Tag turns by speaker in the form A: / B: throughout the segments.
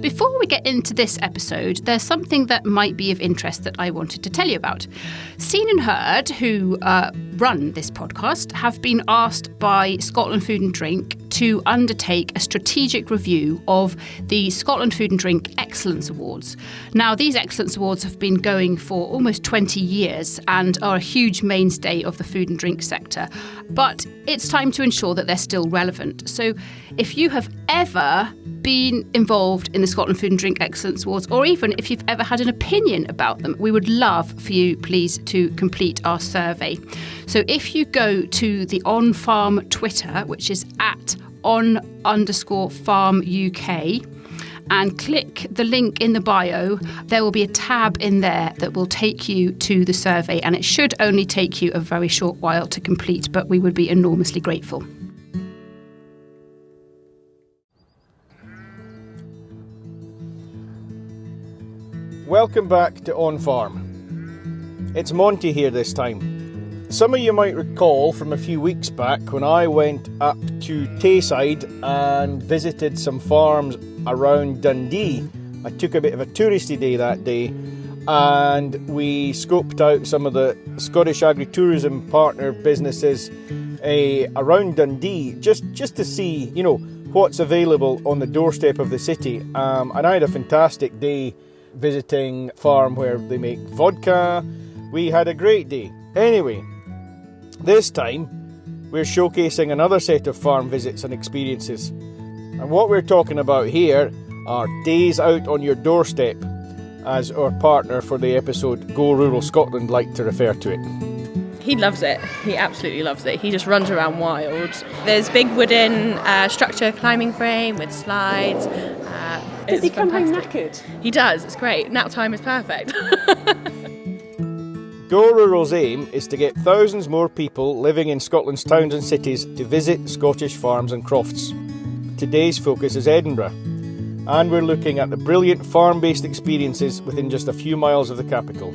A: Before we get into this episode, there's something that might be of interest that I wanted to tell you about. Scene and Heard, who run this podcast, have been asked by Scotland Food and Drink to undertake a strategic review of the Scotland Food and Drink Excellence Awards. Now, these Excellence Awards have been going for almost 20 years and are a huge mainstay of the food and drink sector. But it's time to ensure that they're still relevant. So if you have ever been involved in the Scotland Food and Drink Excellence Awards, or even if you've ever had an opinion about them, we would love for you, please, to complete our survey. So if you go to the On Farm Twitter, which is at @on_farm UK, and click the link in the bio, there will be a tab in there that will take you to the survey, and it should only take you a very short while to complete, but we would be enormously grateful.
B: Welcome back to On Farm. It's Monty here this time. Some of you might recall from a few weeks back when I went up to Tayside and visited some farms around Dundee. I took a bit of a touristy day that day, and we scoped out some of the Scottish agri-tourism partner businesses around Dundee just to see, what's available on the doorstep of the city. And I had a fantastic day visiting a farm where they make vodka. We had a great day. Anyway, this time we're showcasing another set of farm visits and experiences. And what we're talking about here are days out on your doorstep, as our partner for the episode Go Rural Scotland like to refer to it.
C: He loves it. He absolutely loves it. He just runs around wild. There's big wooden structure climbing frame with slides.
D: Does he come home knackered?
C: He does. It's great. Nap time is perfect.
B: Go Rural's aim is to get thousands more people living in Scotland's towns and cities to visit Scottish farms and crofts. Today's focus is Edinburgh, and we're looking at the brilliant farm-based experiences within just a few miles of the capital.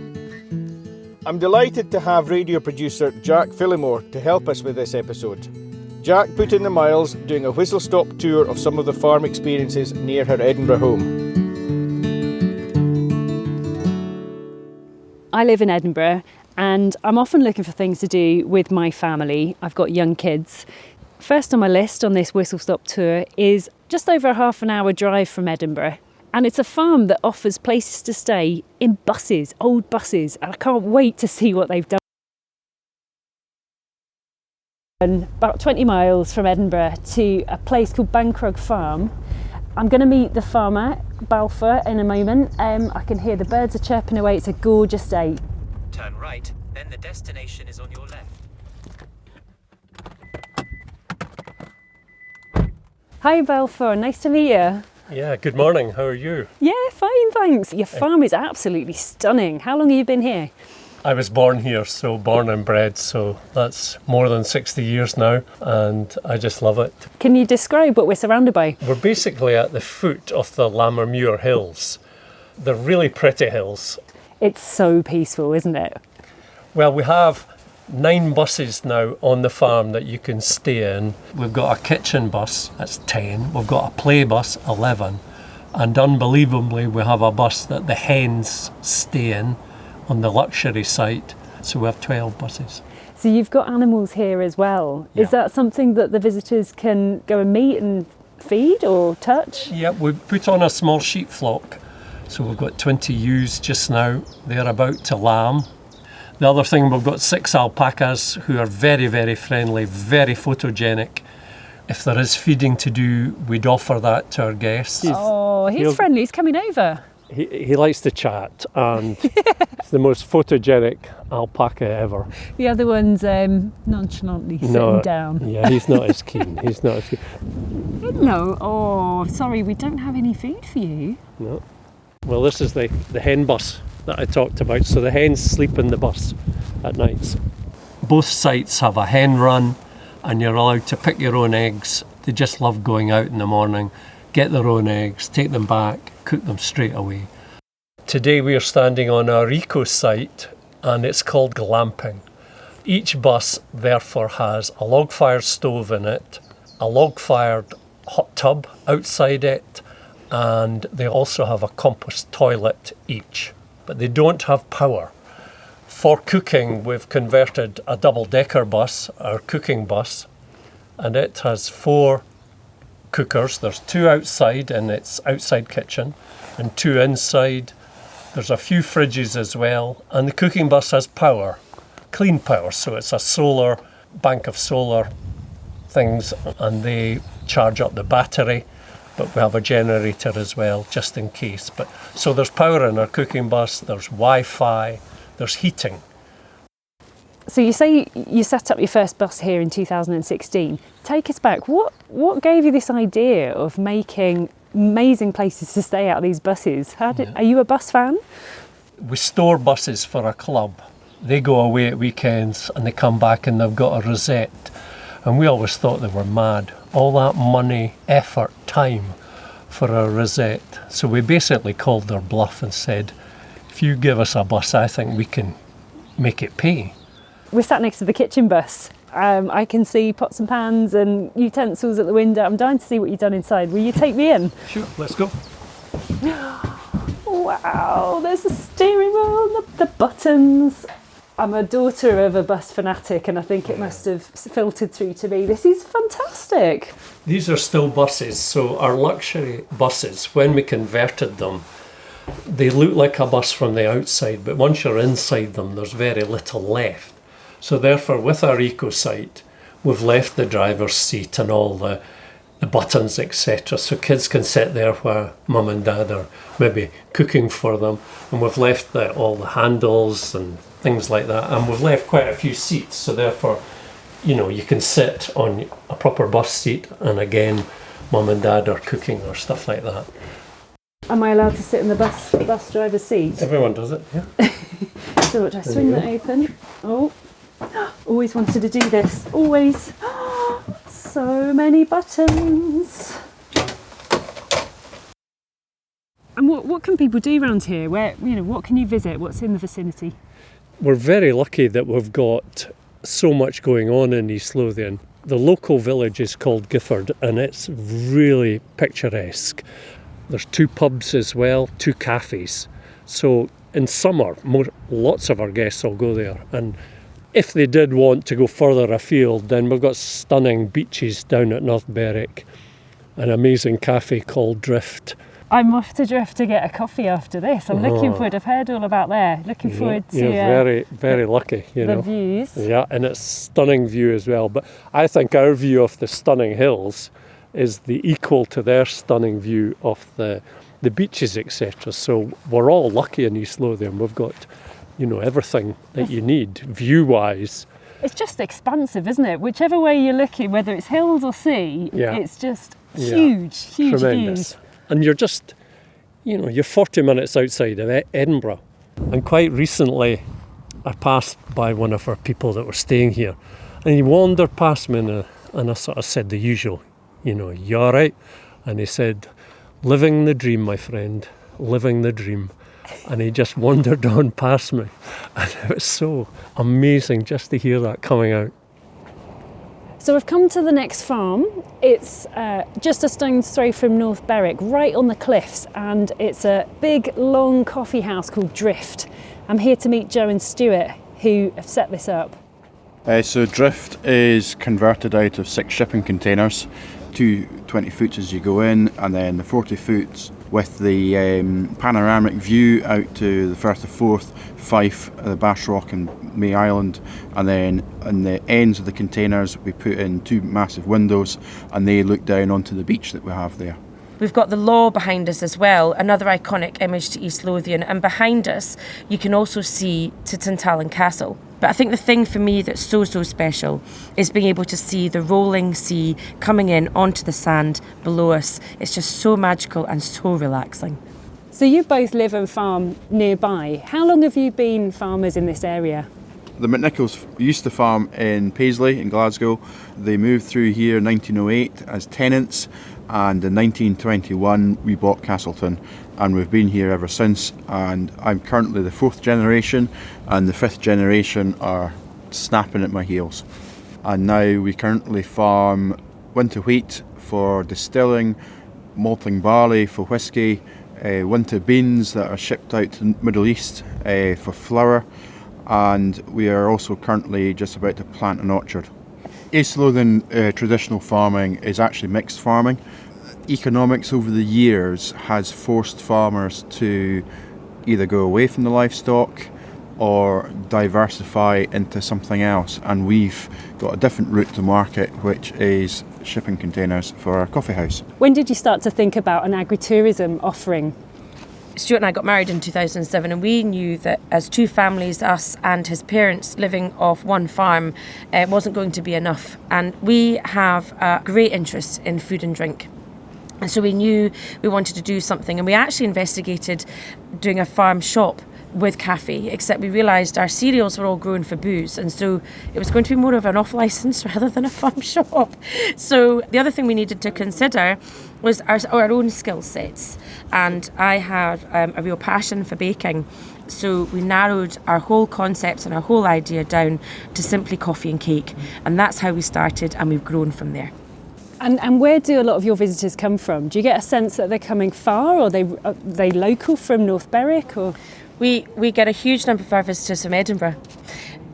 B: I'm delighted to have radio producer Jack Phillimore to help us with this episode. Jack put in the miles doing a whistle-stop tour of some of the farm experiences near her Edinburgh home.
D: I live in Edinburgh and I'm often looking for things to do with my family. I've got young kids. First on my list on this whistle-stop tour is just over a half an hour drive from Edinburgh. And it's a farm that offers places to stay in buses, old buses, and I can't wait to see what they've done. And about 20 miles from Edinburgh to a place called Bankrug Farm. I'm going to meet the farmer, Balfour, in a moment. I can hear the birds are chirping away. It's a gorgeous day.
E: Turn right, then the destination is on your left.
D: Hi Balfour, nice to meet you.
F: Yeah, good morning. How are you?
D: Yeah, fine, thanks. Your farm is absolutely stunning. How long have you been here?
F: I was born here, so born and bred, so that's more than 60 years now, and I just love it.
D: Can you describe what we're surrounded by?
F: We're basically at the foot of the Lammermuir Hills. They're really pretty hills.
D: It's so peaceful, isn't it?
F: Well, we have 9 buses now on the farm that you can stay in. We've got a kitchen bus, that's 10. We've got a play bus, 11. And unbelievably, we have a bus that the hens stay in on the luxury site. So we have 12 buses.
D: So you've got animals here as well.
F: Yeah.
D: Is that something that the visitors can go and meet and feed or touch?
F: Yeah, we've put on a small sheep flock. So we've got 20 ewes just now. They're about to lamb. The other thing, we've got 6 alpacas who are very, very friendly, very photogenic. If there is feeding to do, we'd offer that to our guests.
D: He's friendly, he's coming over.
F: He likes to chat, and it's the most photogenic alpaca ever.
D: The other one's nonchalantly sitting down.
F: Yeah, he's not as keen.
D: No, sorry, we don't have any food for you.
F: No. Well, this is the hen bus that I talked about. So the hens sleep in the bus at nights. Both sites have a hen run, and you're allowed to pick your own eggs. They just love going out in the morning, get their own eggs, take them back, cook them straight away. Today we are standing on our eco site, and it's called glamping. Each bus therefore has a log-fired stove in it, a log-fired hot tub outside it, and they also have a compost toilet each, but they don't have power. For cooking, we've converted a double-decker bus, our cooking bus, and it has 4 cookers. There's 2 outside in its outside kitchen and 2 inside. There's a few fridges as well, and the cooking bus has power, clean power, so it's a bank of solar things, and they charge up the battery, but we have a generator as well, just in case. So there's power in our cooking bus, there's Wi-Fi, there's heating.
D: So you say you set up your first bus here in 2016. Take us back. What gave you this idea of making amazing places to stay out of these buses? Are you a bus fan?
F: We store buses for a club. They go away at weekends and they come back and they've got a rosette. And we always thought they were mad. All that money, effort, time for a rosette. So we basically called their bluff and said, if you give us a bus, I think we can make it pay.
D: We're sat next to the kitchen bus. I can see pots and pans and utensils at the window. I'm dying to see what you've done inside. Will you take me in?
F: Sure, let's go.
D: Wow, there's the steering wheel, the buttons. I'm a daughter of a bus fanatic and I think it must have filtered through to me. This is fantastic.
F: These are still buses, so our luxury buses, when we converted them, they look like a bus from the outside, but once you're inside them, there's very little left. So therefore, with our eco-site, we've left the driver's seat and all the buttons, etc. So kids can sit there while mum and dad are maybe cooking for them. And we've left all the handles and things like that. And we've left quite a few seats. So therefore, you can sit on a proper bus seat. And again, mum and dad are cooking or stuff like that.
D: Am I allowed to sit in the bus driver's seat?
F: Everyone does it, yeah.
D: So what, do I swing that open? Oh, always wanted to do this, always. So many buttons. And what can people do around here? What can you visit? What's in the vicinity?
F: We're very lucky that we've got so much going on in East Lothian. The local village is called Gifford and it's really picturesque. There's 2 pubs as well, 2 cafes. So in summer, lots of our guests will go there. And if they did want to go further afield, then we've got stunning beaches down at North Berwick, an amazing cafe called Drift.
D: I'm off to Drift to get a coffee after this. I'm looking forward. I've heard all about there. Looking forward to
F: very, very lucky.
D: The views.
F: Yeah, and it's stunning view as well. But I think our view of the stunning hills is the equal to their stunning view of the beaches, etc. So we're all lucky in East Lothian. We've got, everything that you need view-wise.
D: It's just expansive, isn't it? Whichever way you're looking, whether it's hills or sea, it's just huge
F: Tremendous.
D: Views.
F: And you're just, you're 40 minutes outside of Edinburgh. And quite recently, I passed by one of our people that were staying here, and he wandered past me, and I sort of said the usual, you all right? And he said, living the dream, my friend, living the dream. And he just wandered on past me. And it was so amazing just to hear that coming out.
D: So we've come to the next farm. It's just a stone's throw from North Berwick, right on the cliffs. And it's a big, long coffee house called Drift. I'm here to meet Joe and Stuart, who have set this up.
G: So Drift is converted out of 6 shipping containers, 2 20 foots as you go in, and then the 40 foots with the panoramic view out to the Firth of Forth, Fife, the Bass Rock and May Island, and then on the ends of the containers we put in 2 massive windows and they look down onto the beach that we have there.
H: We've got the Law behind us as well, another iconic image to East Lothian, and behind us you can also see to Tantallon Castle. But I think the thing for me that's so special is being able to see the rolling sea coming in onto the sand below us. It's just so magical and so relaxing.
D: So you both live and farm nearby. How long have you been farmers in this area?
G: The McNichols used to farm in Paisley in Glasgow. They moved through here in 1908 as tenants, and in 1921 we bought Castleton, and we've been here ever since. And I'm currently the 4th generation, and the 5th generation are snapping at my heels. And now we currently farm winter wheat for distilling, malting barley for whisky, winter beans that are shipped out to the Middle East for flour, and we are also currently just about to plant an orchard. East Lothian traditional farming is actually mixed farming. Economics over the years has forced farmers to either go away from the livestock or diversify into something else, and we've got a different route to market, which is shipping containers for our coffee house.
D: When did you start to think about an agritourism offering?
H: Stuart and I got married in 2007, and we knew that as two families, us and his parents, living off one farm, it wasn't going to be enough. And we have a great interest in food and drink. And so we knew we wanted to do something, and we actually investigated doing a farm shop with cafe, except we realised our cereals were all grown for booze, and so it was going to be more of an off-licence rather than a farm shop. So the other thing we needed to consider was our own skill sets, and I have a real passion for baking. So we narrowed our whole concept and our whole idea down to simply coffee and cake, and that's how we started, and we've grown from there.
D: And where do a lot of your visitors come from? Do you get a sense that they're coming far, or are they local from North Berwick, or...?
H: We get a huge number of our visitors from Edinburgh.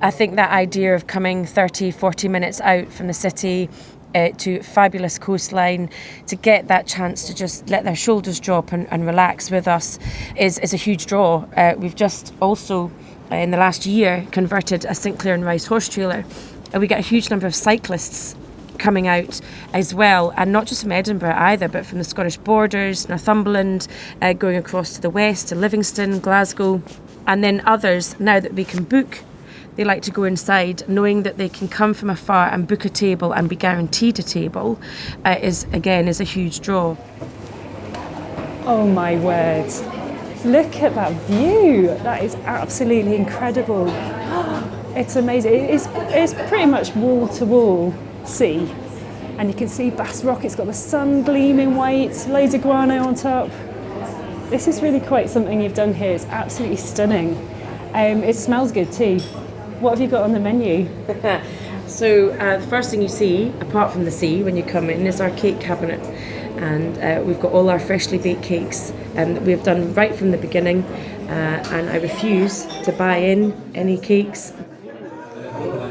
H: I think that idea of coming 30, 40 minutes out from the city to fabulous coastline, to get that chance to just let their shoulders drop and relax with us is a huge draw. We've just also, in the last year, converted a St Clair and Rice horse trailer, and we get a huge number of cyclists coming out as well, and not just from Edinburgh either, but from the Scottish borders, Northumberland, going across to the west to Livingston, Glasgow, and then others, now that we can book, they like to go inside knowing that they can come from afar and book a table and be guaranteed a table, is a huge draw.
D: Oh my word, look at that view, that is absolutely incredible. It's amazing. It's pretty much wall to wall sea, and you can see Bass Rock. It's got the sun gleaming white, loads of guano on top. This is really quite something you've done here. It's absolutely stunning. It smells good too. What have you got on the menu?
H: So the first thing you see, apart from the sea when you come in, is our cake cabinet, and we've got all our freshly baked cakes that we've done right from the beginning, and I refuse to buy in any cakes.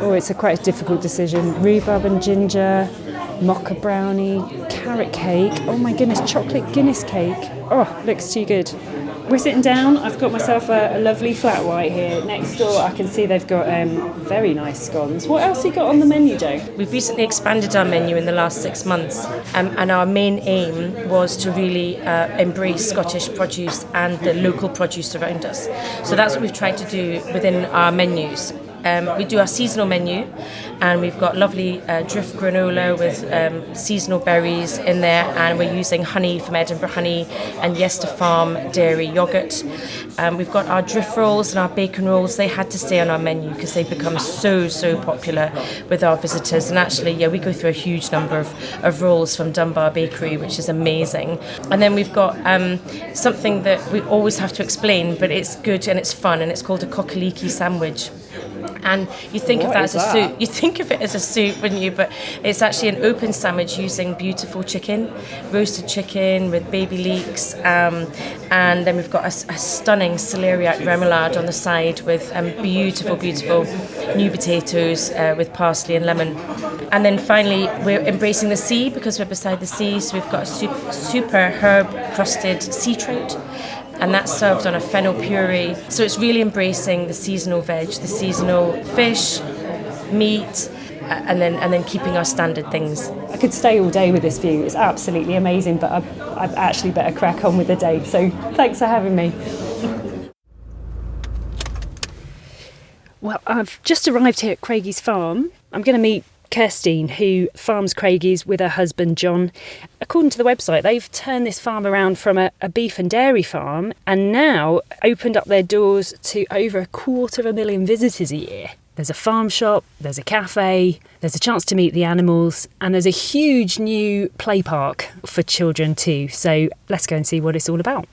D: Oh, it's quite a difficult decision. Rhubarb and ginger, mocha brownie, carrot cake. Oh my goodness, chocolate Guinness cake. Oh, looks too good. We're sitting down. I've got myself a lovely flat white here. Next door, I can see they've got very nice scones. What else have you got on the menu, Jo?
H: We've recently expanded our menu in the last 6 months, and our main aim was to really embrace Scottish produce and the local produce around us. So that's what we've tried to do within our menus. We do our seasonal menu, and we've got lovely drift granola with seasonal berries in there, and we're using honey from Edinburgh Honey and Yester Farm dairy yoghurt. We've got our drift rolls and our bacon rolls. They had to stay on our menu because they've become so popular with our visitors, and actually we go through a huge number of rolls from Dunbar Bakery, which is amazing. And then we've got something that we always have to explain, but it's good and it's fun, and it's called a cockaliki sandwich. And you think of that as a soup. You think of it as a soup, wouldn't you? But it's actually an open sandwich using beautiful chicken, roasted chicken with baby leeks, and then we've got a stunning celeriac remoulade on the side with beautiful new potatoes with parsley and lemon. And then finally, we're embracing the sea because we're beside the sea, so we've got a super herb crusted sea trout, and that's served on a fennel puree. So it's really embracing the seasonal veg, the seasonal fish, meat, and then keeping our standard things.
D: I could stay all day with this view. It's absolutely amazing, but I'd actually better crack on with the day. So thanks for having me. Well, I've just arrived here at Craigie's farm. I'm going to meet Kirstine, who farms Craigie's with her husband John. According to the website, they've turned this farm around from a beef and dairy farm and now opened up their doors to over 250,000 visitors a year. There's a farm shop, there's a cafe, there's a chance to meet the animals, and there's a huge new play park for children too. So let's go and see what it's all about.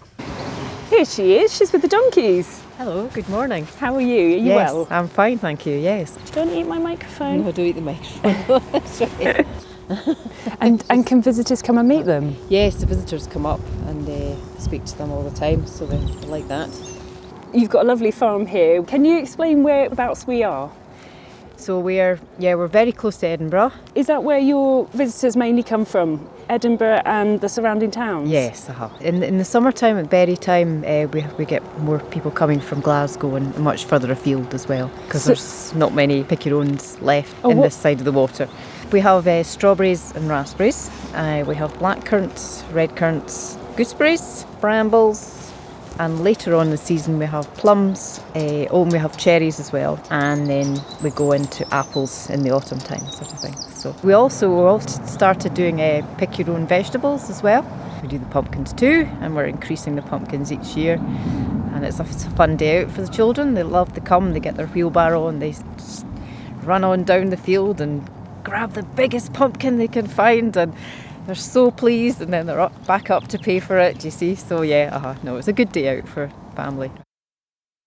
D: Here she is, she's with the donkeys.
I: Hello, good morning.
D: How are you? Are you
I: yes,
D: well?
I: I'm fine, thank you, yes.
D: Don't eat my microphone.
I: No, don't eat the microphone. That's right.
D: And can visitors come and meet them?
I: Yes, the visitors come up and speak to them all the time, so they like that.
D: You've got a lovely farm here. Can you explain whereabouts we are?
I: So we're very close to Edinburgh.
D: Is that where your visitors mainly come from? Edinburgh and the surrounding towns?
I: Yes, in the summertime, at berry time, we get more people coming from Glasgow and much further afield as well, because there's not many pickerons left this side of the water. We have strawberries and raspberries. We have black currants, red currants, gooseberries, brambles, and later on in the season we have plums, we have cherries as well, and then we go into apples in the autumn time, sort of thing. So we also started doing pick your own vegetables as well. We do the pumpkins too, and we're increasing the pumpkins each year, and it's a fun day out for the children. They love to come, they get their wheelbarrow and they just run on down the field and grab the biggest pumpkin they can find, and they're so pleased, and then they're back up to pay for it, you see. So it's a good day out for family.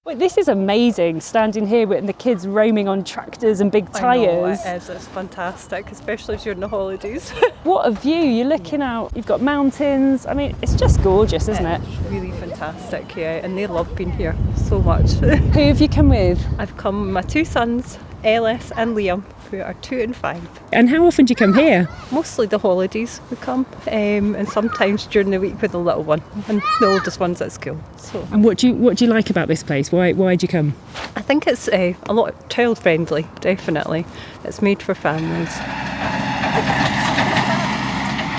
D: Well, this is amazing, standing here and the kids roaming on tractors and big tyres.
C: I know, it is. It's fantastic, especially during the holidays.
D: What a view, you're looking out, you've got mountains. I mean, it's just gorgeous, isn't it?
C: It's really fantastic, yeah, and they love being here so much.
D: Who have you come with?
C: I've come with my two sons, Ellis and Liam, who are 2 and 5.
D: And how often do you come here?
C: Mostly the holidays we come, and sometimes during the week with the little one, and the oldest one's at school. So.
D: And what do you like about this place? Why do you come?
C: I think it's a lot child friendly, definitely. It's made for families.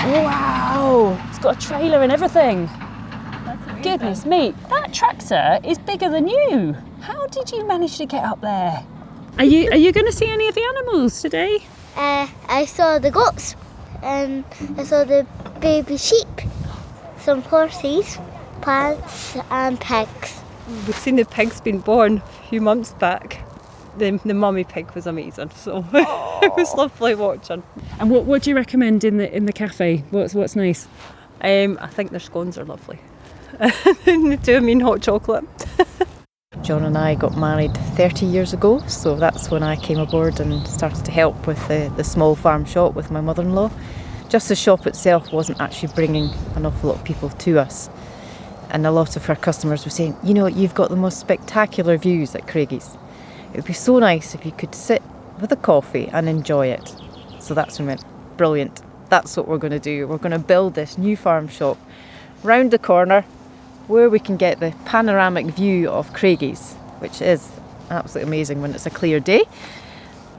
D: Wow! It's got a trailer and everything. Goodness me, that tractor is bigger than you. How did you manage to get up there? Are you going to see any of the animals today?
J: I saw the goats, and I saw the baby sheep, some horses, plants and pigs.
C: We've seen the pigs being born a few months back. The mummy pig was amazing, so it was lovely watching.
D: And what do you recommend in the cafe? What's nice?
C: I think their scones are lovely. They do mean hot chocolate.
I: John and I got married 30 years ago, so that's when I came aboard and started to help with the small farm shop with my mother-in-law. Just the shop itself wasn't actually bringing an awful lot of people to us, and a lot of our customers were saying, you've got the most spectacular views at Craigie's. It would be so nice if you could sit with a coffee and enjoy it. So that's when we went, brilliant, that's what we're going to do. We're going to build this new farm shop round the corner, where we can get the panoramic view of Craigie's, which is absolutely amazing when it's a clear day.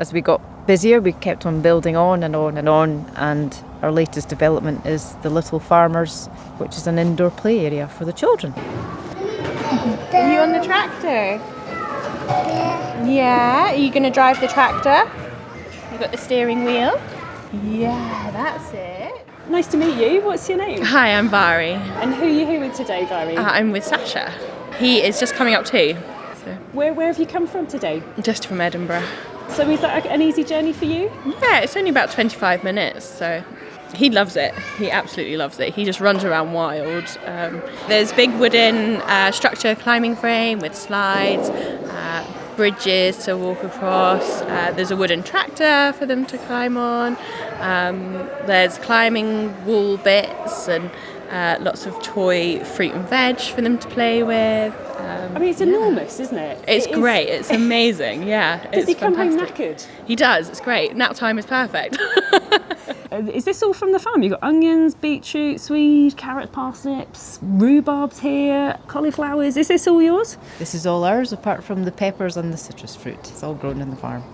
I: As we got busier, we kept on building on and on and on, and our latest development is the Little Farmers, which is an indoor play area for the children.
K: Are you on the tractor? Yeah. Are you going to drive the tractor? You've got the steering wheel? Yeah, that's it.
D: Nice to meet you. What's your name?
C: Hi, I'm Vari.
D: And who are you here with today, Vari?
C: I'm with Sasha. He is just coming up too. So.
D: Where have you come from today?
C: Just from Edinburgh.
D: So is that an easy journey for you?
C: Yeah, it's only about 25 minutes, so he loves it. He absolutely loves it. He just runs around wild. There's big wooden structure climbing frame with slides, bridges to walk across. There's a wooden tractor for them to climb on. There's climbing wall bits and lots of toy fruit and veg for them to play with.
D: I mean, it's enormous, isn't it?
C: It's great. It's amazing. Yeah.
D: Does he come
C: fantastic.
D: home knackered?
C: He does. It's great. Nap time is perfect.
D: Is this all from the farm? You've got onions, beetroot, swede, carrots, parsnips, rhubarbs here, cauliflowers. Is this all yours?
I: This is all ours, apart from the peppers and the citrus fruit. It's all grown in the farm.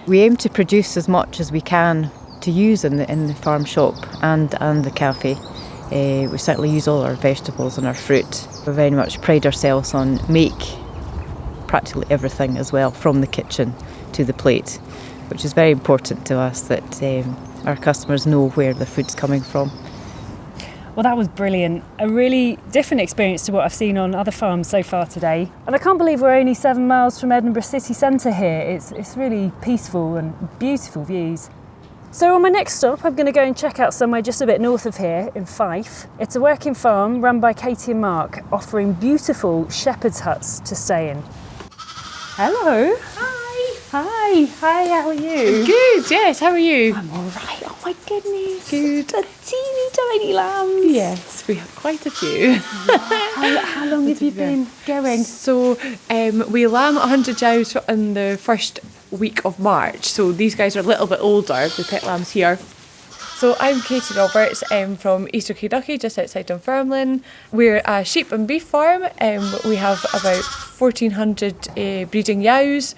I: We aim to produce as much as we can to use in the farm shop and the cafe. We certainly use all our vegetables and our fruit. We very much pride ourselves on make practically everything as well, from the kitchen to the plate, which is very important to us, that our customers know where the food's coming from.
D: Well, that was brilliant. A really different experience to what I've seen on other farms so far today. And I can't believe we're only 7 miles from Edinburgh city centre here. It's really peaceful and beautiful views. So on my next stop, I'm going to go and check out somewhere just a bit north of here in Fife. It's a working farm run by Katie and Mark, offering beautiful shepherd's huts to stay in. Hello.
K: Hi.
D: Hi, how are you?
K: Good, yes, how are you?
D: I'm all right. Oh my goodness.
C: Good.
D: The teeny tiny lambs.
C: Yes, we have quite a few.
D: How long have you been going?
C: So we lamb 100 ewes in the first week of March. So these guys are a little bit older, the pet lambs here. So I'm Katie Roberts from East Kilducky, just outside Dunfermline. We're a sheep and beef farm. We have about 1,400 breeding ewes,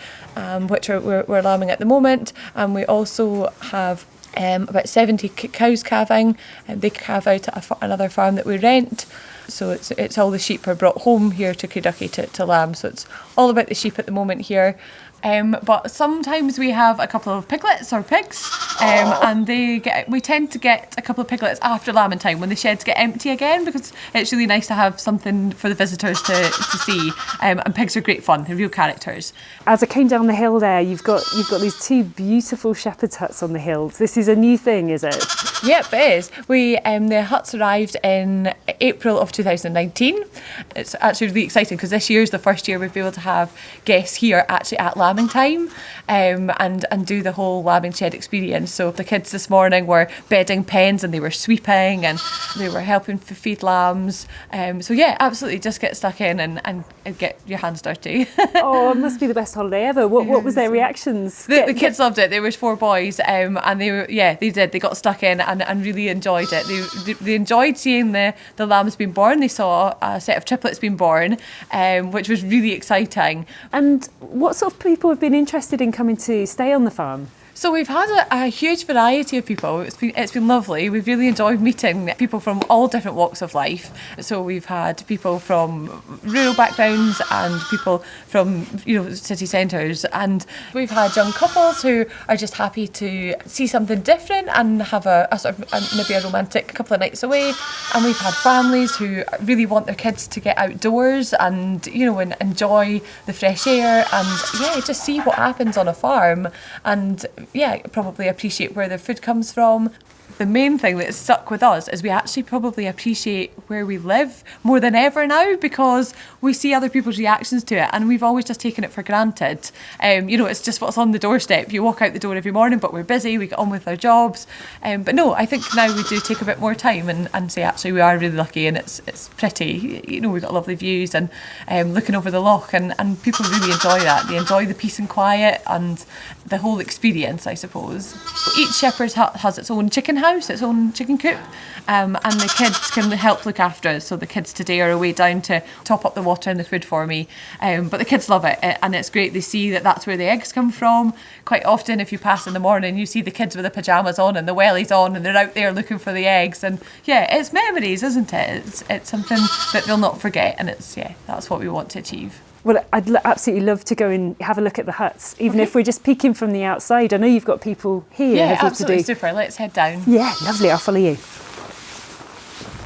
C: which we're lambing at the moment. And we also have about 70 cows calving, and they calve out at another farm that we rent. So it's all the sheep are brought home here to Kilducky to lamb. So it's all about the sheep at the moment here. But sometimes we have a couple of piglets or pigs, and we tend to get a couple of piglets after lambing time when the sheds get empty again, because it's really nice to have something for the visitors to see. And pigs are great fun; they're real characters.
D: As I came down the hill there, you've got these two beautiful shepherd's huts on the hills. This is a new thing, is it?
C: Yep, it is. The huts arrived in April of 2019. It's actually really exciting because this year is the first year we've been able to have guests here actually at lambing time, and do the whole lambing shed experience. So the kids this morning were bedding pens and they were sweeping and they were helping feed lambs. So yeah, absolutely, just get stuck in and get your hands dirty.
D: Oh, it must be the best holiday ever. What was their reactions?
C: The kids loved it. There was 4 boys, and they got stuck in and really enjoyed it. They enjoyed seeing the lambs being born. They saw a set of triplets being born, which was really exciting.
D: And what sort of people have been interested in coming to stay on the farm?
C: So we've had a huge variety of people. It's been lovely. We've really enjoyed meeting people from all different walks of life. So we've had people from rural backgrounds and people from city centres, and we've had young couples who are just happy to see something different and have a sort of maybe a romantic couple of nights away. And we've had families who really want their kids to get outdoors and and enjoy the fresh air and just see what happens on a farm and probably appreciate where their food comes from. The main thing that's stuck with us is we actually probably appreciate where we live more than ever now, because we see other people's reactions to it and we've always just taken it for granted. It's just what's on the doorstep. You walk out the door every morning, but we're busy, we get on with our jobs. But no, I think now we do take a bit more time and say actually we are really lucky and it's pretty. We've got lovely views and looking over the loch, and people really enjoy that. They enjoy the peace and quiet and the whole experience, I suppose. Each shepherd's hut has its own chicken house, its own chicken coop, and the kids can help look after it. So the kids today are away down to top up the water and the food for me, but the kids love it and it's great. They see that that's where the eggs come from. Quite often if you pass in the morning you see the kids with the pyjamas on and the wellies on and they're out there looking for the eggs, and it's memories, isn't it? It's something that they'll not forget, and that's what we want to achieve.
D: Well, I'd absolutely love to go and have a look at the huts, even if we're just peeking from the outside. I know you've got people here.
C: Yeah, absolutely, super. Let's head down.
D: Yeah, lovely. I'll follow you.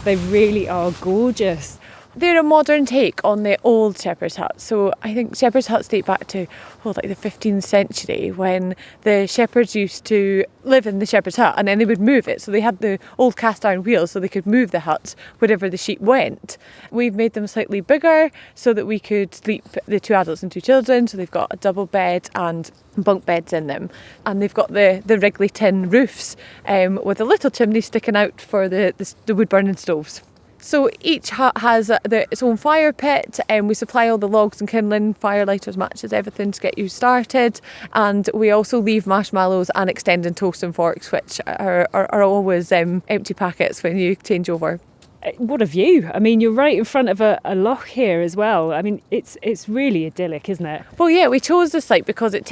D: They really are gorgeous.
C: They're a modern take on the old shepherd's hut. So I think shepherd's huts date back to the 15th century, when the shepherds used to live in the shepherd's hut and then they would move it. So they had the old cast iron wheels so they could move the hut wherever the sheep went. We've made them slightly bigger so that we could sleep the 2 adults and 2 children. So they've got a double bed and bunk beds in them, and they've got the wriggly tin roofs with a little chimney sticking out for the wood burning stoves. So each hut has its own fire pit, and we supply all the logs and kindling, fire lighters, matches, everything to get you started. And we also leave marshmallows and extending toast and forks, which are always empty packets when you change over.
D: What a view. I mean, you're right in front of a loch here as well. I mean, it's really idyllic, isn't it?
C: Well, yeah, we chose this site because it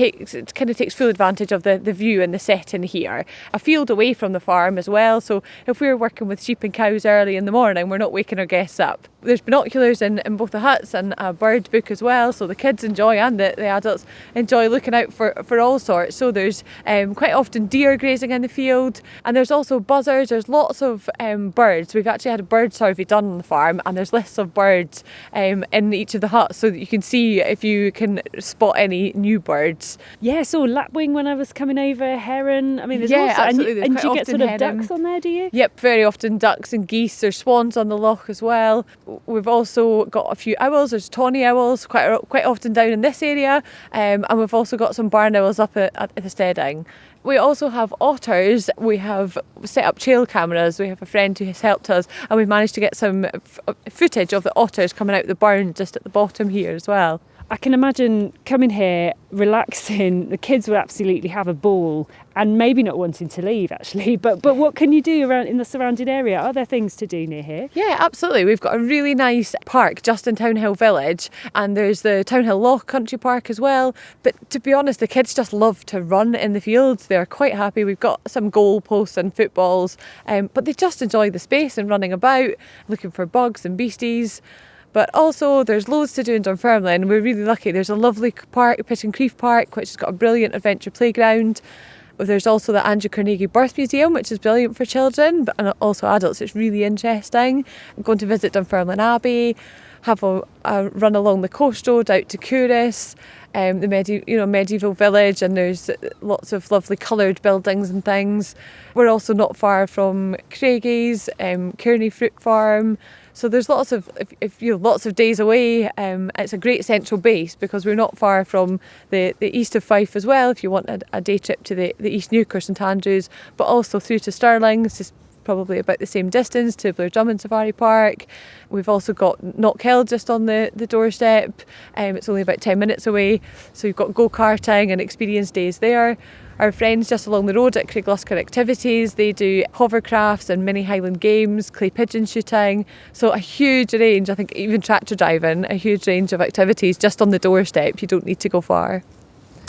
C: kind of takes full advantage of the view and the setting here. A field away from the farm as well, so if we're working with sheep and cows early in the morning, we're not waking our guests up. There's binoculars in both the huts and a bird book as well, so the kids enjoy and the adults enjoy looking out for all sorts. So there's quite often deer grazing in the field, and there's also buzzards. There's lots of birds. We've actually had a bird survey done on the farm, and there's lists of birds in each of the huts so that you can see if you can spot any new birds.
D: Yeah, I saw lapwing when I was coming over, heron. I mean, there's
C: absolutely.
D: And do you get sort of ducks on there, do you?
C: Yep, very often ducks and geese. There's swans on the loch as well. We've also got a few owls. There's tawny owls quite often down in this area, and we've also got some barn owls up at the steading. We also have otters. We have set up trail cameras. We have a friend who has helped us, and we've managed to get some footage of the otters coming out of the burn just at the bottom here as well.
D: I can imagine coming here, relaxing. The kids will absolutely have a ball, and maybe not wanting to leave actually. But what can you do around in the surrounding area? Are there things to do near here?
C: Yeah, absolutely. We've got a really nice park just in Townhill Village, and there's the Townhill Loch Country Park as well. But to be honest, the kids just love to run in the fields. They're quite happy. We've got some goal posts and footballs, but they just enjoy the space and running about, looking for bugs and beasties. But also there's loads to do in Dunfermline. We're really lucky. There's a lovely park, Pitt and Crieff Park, which has got a brilliant adventure playground. There's also the Andrew Carnegie Birth Museum, which is brilliant for children, but also adults. It's really interesting. I'm going to visit Dunfermline Abbey, have a run along the coast road out to Couris, the medieval village, and there's lots of lovely coloured buildings and things. We're also not far from Craigie's, Kearney Fruit Farm. So there's lots of days away. It's a great central base because we're not far from the east of Fife as well. If you want a day trip to the East Neuk or St Andrews, but also through to Stirling. This is probably about the same distance to Blair Drummond Safari Park. We've also got Knockhill just on the doorstep. It's only about 10 minutes away. So you've got go-karting and experience days there. Our friends just along the road at Craigluscar Activities, they do hovercrafts and mini Highland games, clay pigeon shooting. So a huge range, I think even tractor driving, a huge range of activities just on the doorstep. You don't need to go far.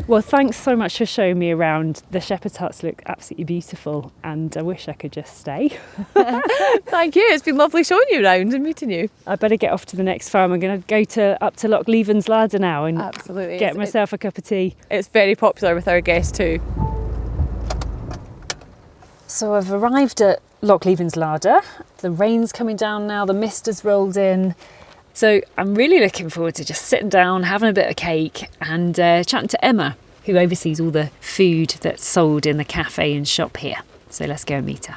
D: Well, thanks so much for showing me around. The shepherd's huts look absolutely beautiful, and I wish I could just stay.
C: Thank you. It's been lovely showing you around and meeting you.
D: I better get off to the next farm. I'm going to go up to Loch Leven's Ladder now and
C: absolutely
D: get myself a cup of tea.
C: It's very popular with our guests too.
D: So I've arrived at Loch Leven's Ladder. The rain's coming down now, the mist has rolled in. So I'm really looking forward to just sitting down, having a bit of cake and chatting to Emma, who oversees all the food that's sold in the cafe and shop here. So let's go and meet her.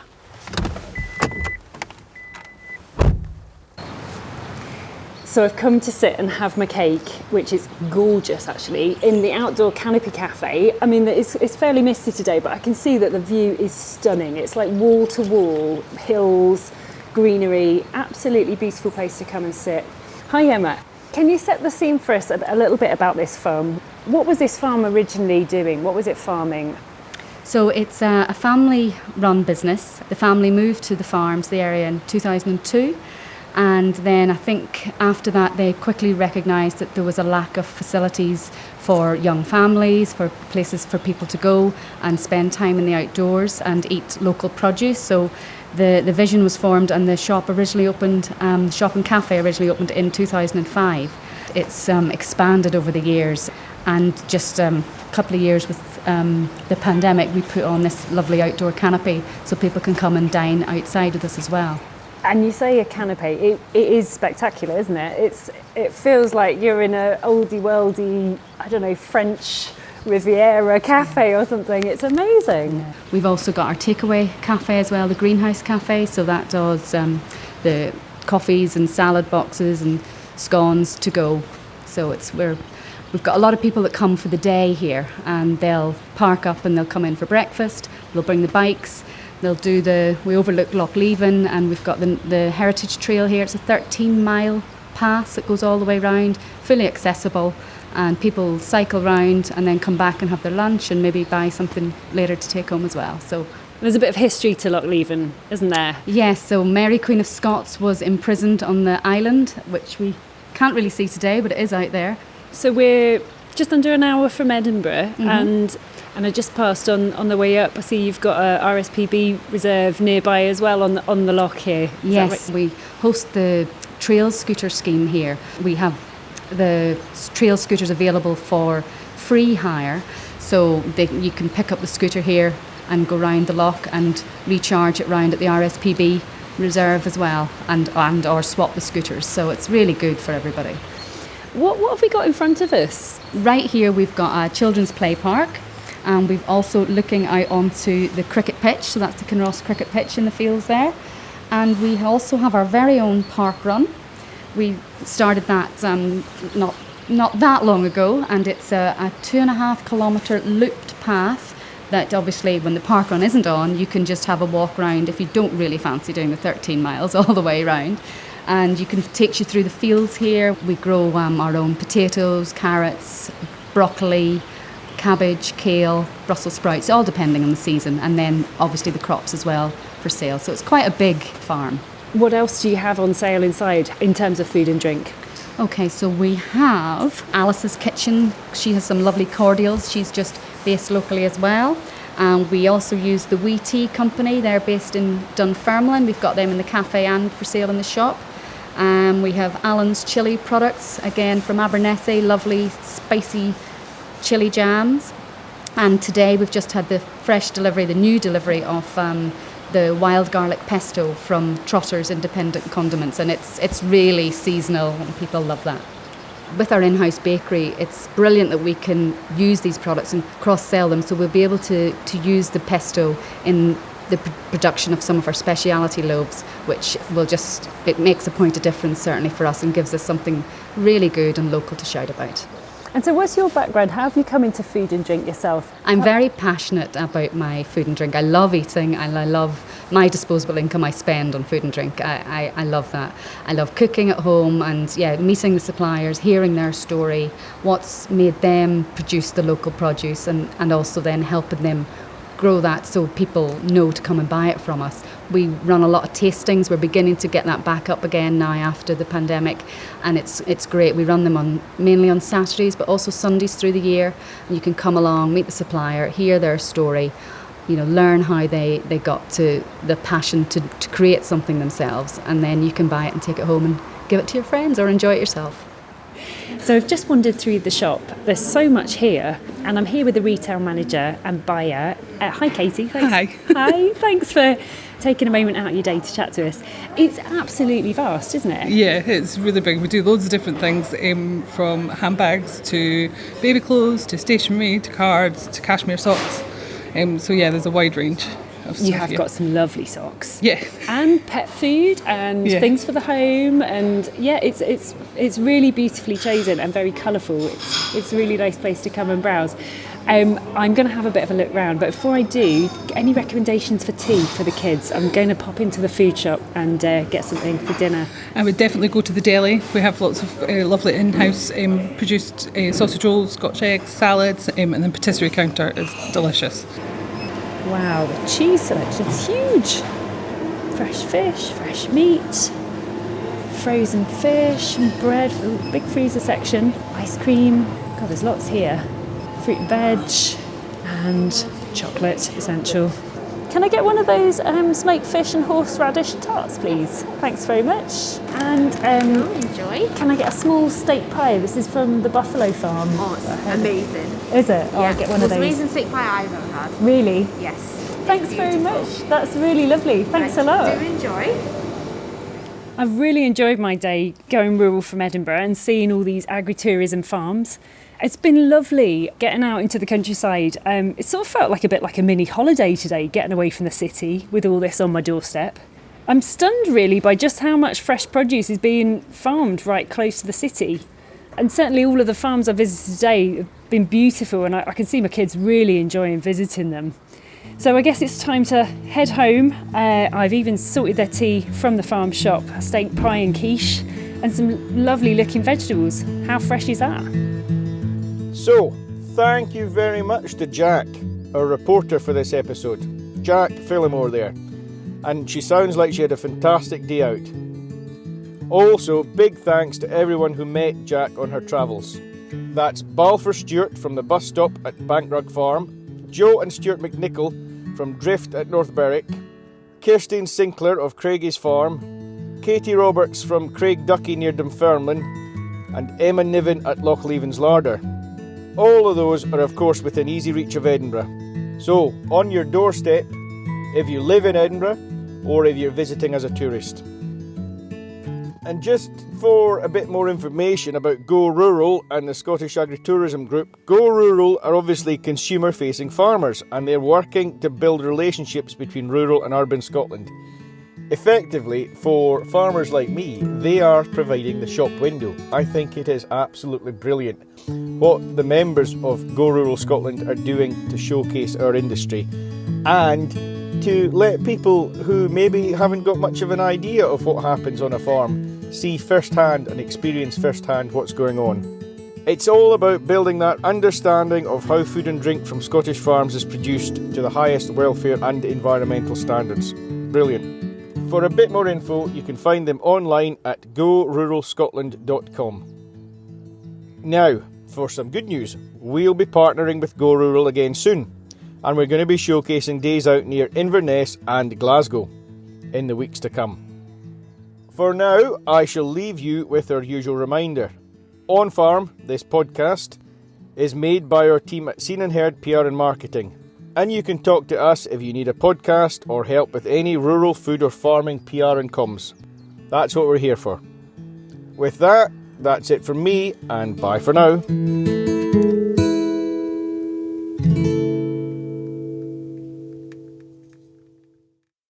D: So I've come to sit and have my cake, which is gorgeous actually, in the outdoor canopy cafe. I mean, it's fairly misty today, but I can see that the view is stunning. It's like wall to wall, hills, greenery, absolutely beautiful place to come and sit. Hi Emma, can you set the scene for us a little bit about this farm? What was this farm originally doing? What was it farming?
A: So it's a family-run business. The family moved to the farms, the area, in 2002. And then I think after that they quickly recognised that there was a lack of facilities for young families, for places for people to go and spend time in the outdoors and eat local produce. So the vision was formed, and the shop originally opened, shop and cafe originally opened in 2005. It's expanded over the years, and just a couple of years with the pandemic, we put on this lovely outdoor canopy so people can come and dine outside with us as well.
D: And you say a canopy, it is spectacular, isn't it? It feels like you're in a oldie worldy, I don't know, French Riviera cafe or something. It's amazing.
A: Yeah. We've also got our takeaway cafe as well, the Greenhouse Cafe, so that does the coffees and salad boxes and scones to go. So we've got a lot of people that come for the day here, and they'll park up and they'll come in for breakfast. They'll bring the bikes. We overlook Loch Leven, and we've got the Heritage Trail here. It's a 13-mile pass that goes all the way round, fully accessible, and people cycle round and then come back and have their lunch and maybe buy something later to take home as well. So
D: there's a bit of history to Loch Leven, isn't there?
A: Yes, so Mary Queen of Scots was imprisoned on the island, which we can't really see today, but it is out there.
D: So we're just under an hour from Edinburgh, and I just passed on the way up. I see you've got a RSPB reserve nearby as well on the loch here.
A: Yes, we host the trail scooter scheme here. We have the trail scooters available for free hire, so you can pick up the scooter here and go round the loch and recharge it round at the RSPB reserve as well, and or swap the scooters. So it's really good for everybody.
D: What have we got in front of us?
A: Right here we've got a children's play park, and we've also looking out onto the cricket pitch, so that's the Kinross cricket pitch in the fields there. And we also have our very own park run,
L: We started that not that long ago, and it's a 2.5 kilometre looped path that obviously when the park run isn't on, you can just have a walk round if you don't really fancy doing the 13 miles all the way around. And you can take you through the fields here. We grow our own potatoes, carrots, broccoli, cabbage, kale, Brussels sprouts, all depending on the season, and then obviously the crops as well for sale. So it's quite a big farm.
D: What else do you have on sale inside in terms of food and drink?
L: Okay, so we have Alice's Kitchen. She has some lovely cordials. She's just based locally as well. We also use the Wee Tea Company. They're based in Dunfermline. We've got them in the cafe and for sale in the shop. We have Alan's chilli products, again from Abernethy, lovely spicy chilli jams. And today we've just had the new delivery of the wild garlic pesto from Trotter's Independent Condiments, and it's really seasonal and people love that. With our in-house bakery, it's brilliant that we can use these products and cross-sell them, so we'll be able to use the pesto in the production of some of our speciality loaves, which it makes a point of difference certainly for us and gives us something really good and local to shout about.
D: And so what's your background? How have you come into food and drink yourself?
L: I'm very passionate about my food and drink. I love eating and I love my disposable income I spend on food and drink. I love that. I love cooking at home and meeting the suppliers, hearing their story, what's made them produce the local produce and also then helping them grow that so people know to come and buy it from us. We run a lot of tastings. We're beginning to get that back up again now after the pandemic, and it's great. We run them mainly on Saturdays but also Sundays through the year, and you can come along, meet the supplier, hear their story, learn how they got to the passion to create something themselves, and then you can buy it and take it home and give it to your friends or enjoy it yourself.
D: So I've just wandered through the shop. There's so much here, and I'm here with the retail manager and buyer. Hi, Katie. Thanks.
M: Hi.
D: Hi. Thanks for taking a moment out of your day to chat to us. It's absolutely vast, isn't it?
M: Yeah, it's really big. We do loads of different things, from handbags to baby clothes to stationery to cards to cashmere socks. There's a wide range.
D: You have got some lovely socks.
M: Yeah.
D: And pet food and things for the home, and it's really beautifully chosen and very colourful. It's a really nice place to come and browse. I'm going to have a bit of a look round, but before I do, any recommendations for tea for the kids? I'm going to pop into the food shop and get something for dinner.
M: I would definitely go to the deli. We have lots of lovely in-house produced sausage rolls, Scotch eggs, salads, and then patisserie counter is delicious.
D: Wow, the cheese selection's huge. Fresh fish, fresh meat, frozen fish and bread, big freezer section, ice cream. God, there's lots here. Fruit and veg and chocolate, essential. Can I get one of those smoked fish and horseradish tarts, please? Thanks very much. And
K: enjoy.
D: Can I get a small steak pie? This is from the Buffalo Farm.
K: Oh, it's amazing.
D: Is it? Oh, I'll get one of those.
K: It's the most amazing steak pie I've ever had.
D: Really?
K: Yes.
D: Thanks very much. That's really lovely. Thanks a lot.
K: Do enjoy.
D: I've really enjoyed my day going rural from Edinburgh and seeing all these agritourism farms. It's been lovely getting out into the countryside. It sort of felt like a bit like a mini holiday today, getting away from the city with all this on my doorstep. I'm stunned really by just how much fresh produce is being farmed right close to the city. And certainly all of the farms I visited today have been beautiful, and I can see my kids really enjoying visiting them. So I guess it's time to head home. I've even sorted their tea from the farm shop, a steak pie and quiche, and some lovely looking vegetables. How fresh is that?
B: So, thank you very much to Jack, our reporter for this episode. Jack Phillimore there. And she sounds like she had a fantastic day out. Also, big thanks to everyone who met Jack on her travels. That's Balfour Stewart from the bus stop at Bankrug Farm, Joe and Stuart McNichol from Drift at North Berwick, Kirstine Sinclair of Craigie's Farm, Katie Roberts from Craig Ducky near Dunfermline, and Emma Niven at Lochleven's Larder. All of those are of course within easy reach of Edinburgh. So, on your doorstep, if you live in Edinburgh, or if you're visiting as a tourist. And just for a bit more information about Go Rural and the Scottish Agritourism Group, Go Rural are obviously consumer-facing farmers, and they're working to build relationships between rural and urban Scotland. Effectively, for farmers like me, they are providing the shop window. I think it is absolutely brilliant what the members of Go Rural Scotland are doing to showcase our industry and to let people who maybe haven't got much of an idea of what happens on a farm see firsthand and experience firsthand what's going on. It's all about building that understanding of how food and drink from Scottish farms is produced to the highest welfare and environmental standards. Brilliant. For a bit more info, you can find them online at goruralscotland.com. Now, for some good news, we'll be partnering with Go Rural again soon, and we're going to be showcasing days out near Inverness and Glasgow in the weeks to come. For now, I shall leave you with our usual reminder. On Farm, this podcast, is made by our team at Scene&HerdPR and Marketing. And you can talk to us if you need a podcast or help with any rural food or farming PR and comms. That's what we're here for. With that, that's it from me, and bye for now.